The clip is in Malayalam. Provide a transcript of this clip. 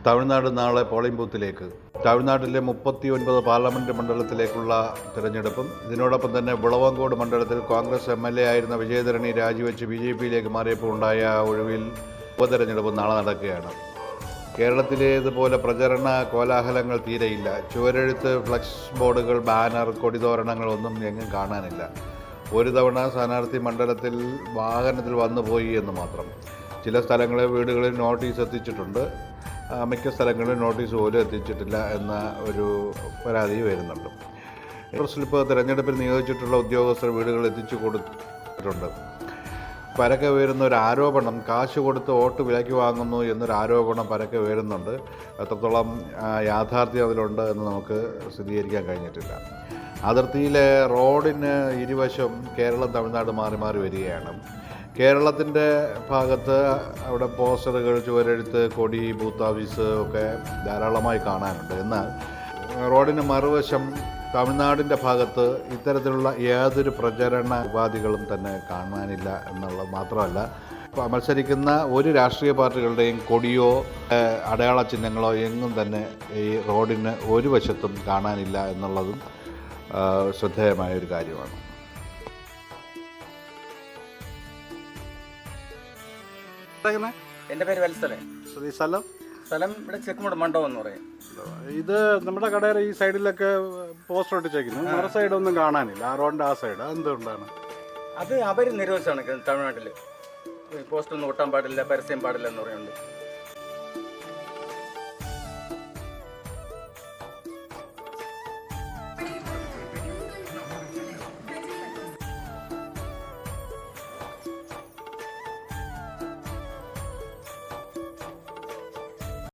തമിഴ്നാട് നാളെ പോളിംഗ് ബൂത്തിലേക്ക്. തമിഴ്നാട്ടിലെ 39 പാർലമെൻറ്റ് മണ്ഡലത്തിലേക്കുള്ള തിരഞ്ഞെടുപ്പും ഇതിനോടൊപ്പം തന്നെ വിളവങ്കോട് മണ്ഡലത്തിൽ കോൺഗ്രസ് MLA ആയിരുന്ന വിജയധരണി രാജിവെച്ച് BJPയിലേക്ക് മാറിയപ്പോൾ ഉണ്ടായ ഒഴിവിൽ ഉപതെരഞ്ഞെടുപ്പ് നാളെ നടക്കുകയാണ്. കേരളത്തിലേതുപോലെ പ്രചരണ കോലാഹലങ്ങൾ തീരെയില്ല. ചുവരെഴുത്ത്, ഫ്ലക്സ് ബോർഡുകൾ, ബാനർ, കൊടിതോരണങ്ങളൊന്നും എങ്ങും കാണാനില്ല. ഒരു തവണ സ്ഥാനാർത്ഥി മണ്ഡലത്തിൽ വാഹനത്തിൽ വന്നുപോയി എന്ന് മാത്രം. ചില സ്ഥലങ്ങളിൽ വീടുകളിൽ നോട്ടീസ് എത്തിച്ചിട്ടുണ്ട്, മിക്ക സ്ഥലങ്ങളിൽ നോട്ടീസ് പോലും എത്തിച്ചിട്ടില്ല എന്ന ഒരു പരാതി വരുന്നുണ്ട്. സ്ലിപ്പ് തിരഞ്ഞെടുപ്പിൽ നിയോഗിച്ചിട്ടുള്ള ഉദ്യോഗസ്ഥർ വീടുകളിൽ എത്തിച്ചു കൊടുത്തിട്ടുണ്ട്. പരക്കെ ഉയരുന്ന ഒരു ആരോപണം, കാശ് കൊടുത്ത് വോട്ട് വിലയ്ക്ക് വാങ്ങുന്നു എന്നൊരു ആരോപണം പരക്കെ ഉയരുന്നുണ്ട്. എത്രത്തോളം യാഥാർത്ഥ്യം അതിലുണ്ട് എന്ന് നമുക്ക് സ്ഥിരീകരിക്കാൻ കഴിഞ്ഞിട്ടില്ല. അതിർത്തിയിലെ റോഡിന് ഇരുവശം കേരളം തമിഴ്നാട് മാറി മാറി വരികയാണ്. കേരളത്തിൻ്റെ ഭാഗത്ത് അവിടെ പോസ്റ്ററുകൾ, ചുവരെഴുത്ത്, കൊടി, ബൂത്ത് ഓഫീസ് ഒക്കെ ധാരാളമായി കാണാനുണ്ട്. എന്നാൽ റോഡിന് മറുവശം തമിഴ്നാടിൻ്റെ ഭാഗത്ത് ഇത്തരത്തിലുള്ള യാതൊരു പ്രചരണ ഉപാധികളും തന്നെ കാണാനില്ല എന്നുള്ളത് മാത്രമല്ല, മത്സരിക്കുന്ന ഒരു രാഷ്ട്രീയ പാർട്ടികളുടെയും കൊടിയോ അടയാള ചിഹ്നങ്ങളോ എങ്ങും തന്നെ ഈ റോഡിന് ഒരു വശത്തും കാണാനില്ല എന്നുള്ളതും ശ്രദ്ധേയമായൊരു കാര്യമാണ്. എൻ്റെ പേര് വത്സലൻ. സ്ഥലം സ്ഥലം ഇവിടെ ചെക്കുമുട് മണ്ഡപം എന്ന് പറയും. ഇത് നമ്മുടെ കടയുടെ ഈ സൈഡിലൊക്കെ പോസ്റ്റർ ഒട്ടിച്ചേക്കുന്നു, മറു സൈഡൊന്നും കാണാനില്ല. ആ റോഡിൻ്റെ ആ സൈഡ് എന്തുകൊണ്ടാണ്? അത് അവർ നിരോധിച്ചാണ് തമിഴ്നാട്ടിൽ. പോസ്റ്റർ ഒന്നും ഒട്ടാൻ പാടില്ല, പരസ്യം പാടില്ല എന്ന് പറയുന്നുണ്ട്.